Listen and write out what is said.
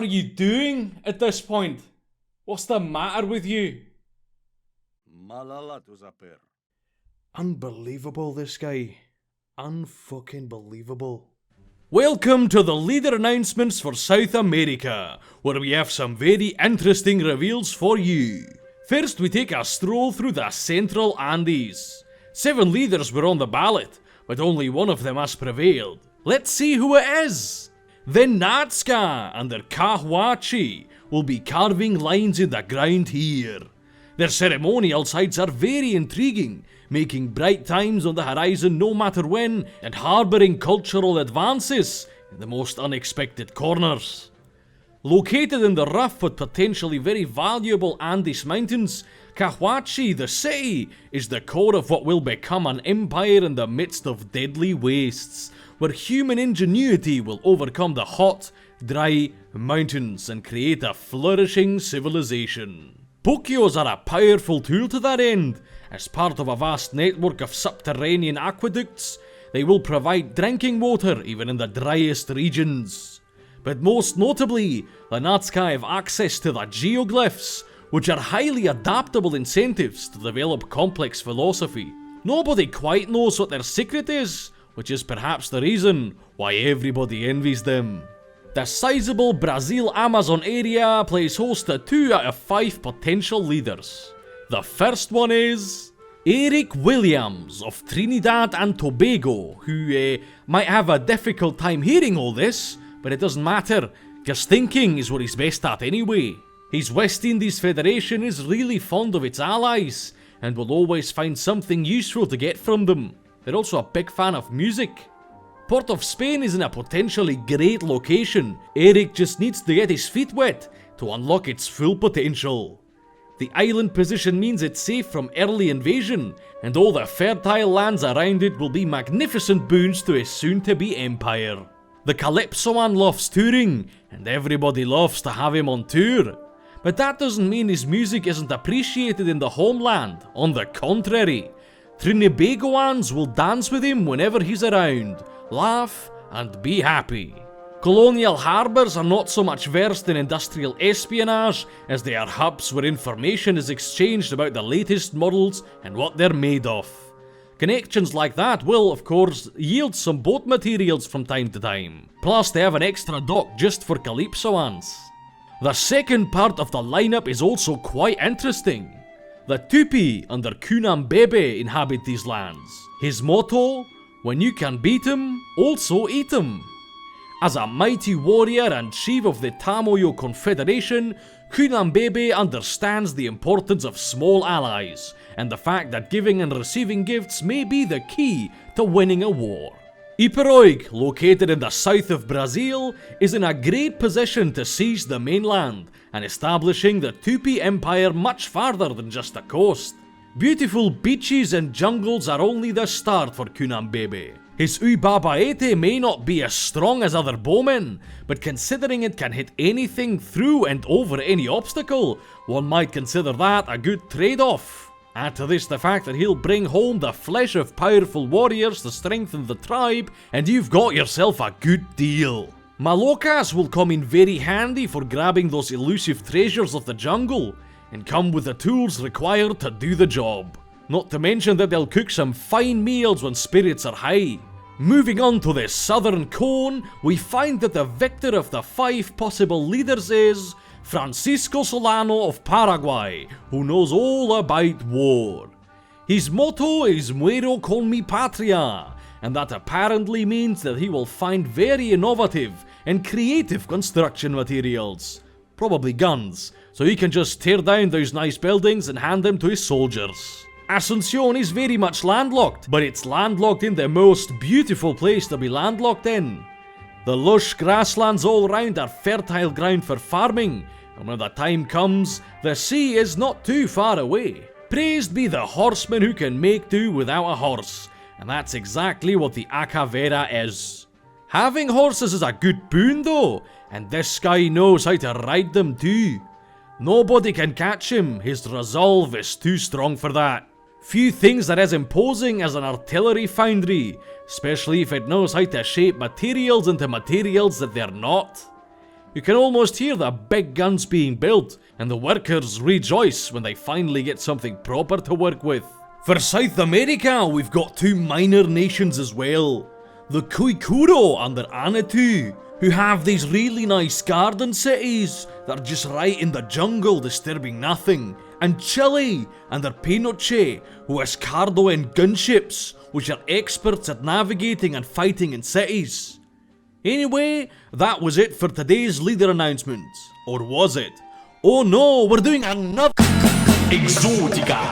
are you doing at this point? What's the matter with you? Unbelievable, this guy. Unfucking believable. Welcome to the leader announcements for South America, where we have some very interesting reveals for you. First, we take a stroll through the Central Andes. 7 leaders were on the ballot, but only one of them has prevailed. Let's see who it is. Then Nazka and their Kahuachi will be carving lines in the ground here. Their ceremonial sites are very intriguing, making bright times on the horizon no matter when, and harbouring cultural advances in the most unexpected corners. Located in the rough but potentially very valuable Andes Mountains, Kahuachi, the city, is the core of what will become an empire in the midst of deadly wastes, where human ingenuity will overcome the hot, dry mountains and create a flourishing civilization. Pokios are a powerful tool to that end. As part of a vast network of subterranean aqueducts, they will provide drinking water even in the driest regions. But most notably, the Nazca have access to the geoglyphs, which are highly adaptable incentives to develop complex philosophy. Nobody quite knows what their secret is, which is perhaps the reason why everybody envies them. The sizable Brazil-Amazon area plays host to 2 out of 5 potential leaders. The first one is Eric Williams of Trinidad and Tobago, who might have a difficult time hearing all this, but it doesn't matter, because thinking is what he's best at anyway. His West Indies Federation is really fond of its allies, and will always find something useful to get from them. They're also a big fan of music. Port of Spain is in a potentially great location. Eric just needs to get his feet wet to unlock its full potential. The island position means it's safe from early invasion, and all the fertile lands around it will be magnificent boons to his soon-to-be empire. The Calypsoan loves touring, and everybody loves to have him on tour. But that doesn't mean his music isn't appreciated in the homeland. On the contrary, Trinibagoans will dance with him whenever he's around, laugh and be happy. Colonial harbours are not so much versed in industrial espionage as they are hubs where information is exchanged about the latest models and what they're made of. Connections like that will, of course, yield some boat materials from time to time. Plus, they have an extra dock just for Calypsoans. The second part of the lineup is also quite interesting. The Tupi under Kunambe inhabit these lands. His motto, when you can beat him, also eat him. As a mighty warrior and chief of the Tamoyo Confederation, Kunambe understands the importance of small allies, and the fact that giving and receiving gifts may be the key to winning a war. Iperoig, located in the south of Brazil, is in a great position to seize the mainland and establishing the Tupi Empire much farther than just the coast. Beautiful beaches and jungles are only the start for Kunambe. His Ubabaete may not be as strong as other bowmen, but considering it can hit anything through and over any obstacle, one might consider that a good trade-off. Add to this the fact that he'll bring home the flesh of powerful warriors to strengthen the tribe, and you've got yourself a good deal. Malocas will come in very handy for grabbing those elusive treasures of the jungle, and come with the tools required to do the job. Not to mention that they'll cook some fine meals when spirits are high. Moving on to the southern cone, we find that the victor of the 5 possible leaders is Francisco Solano of Paraguay, who knows all about war. His motto is Muero con mi patria, and that apparently means that he will find very innovative and creative construction materials. Probably guns, so he can just tear down those nice buildings and hand them to his soldiers. Asuncion is very much landlocked, but it's landlocked in the most beautiful place to be landlocked in. The lush grasslands all around are fertile ground for farming, and when the time comes, the sea is not too far away. Praised be the horseman who can make do without a horse, and that's exactly what the Acavera is. Having horses is a good boon though, and this guy knows how to ride them too. Nobody can catch him, his resolve is too strong for that. Few things are as imposing as an artillery foundry, especially if it knows how to shape materials into materials that they're not. You can almost hear the big guns being built, and the workers rejoice when they finally get something proper to work with. For South America, we've got two minor nations as well. The Kuikuro and their Anitu, who have these really nice garden cities that are just right in the jungle disturbing nothing. And Chile and their Pinoche, who has cargo and gunships, which are experts at navigating and fighting in cities. Anyway, that was it for today's leader announcements. Or was it? Oh no, we're doing another Exotica!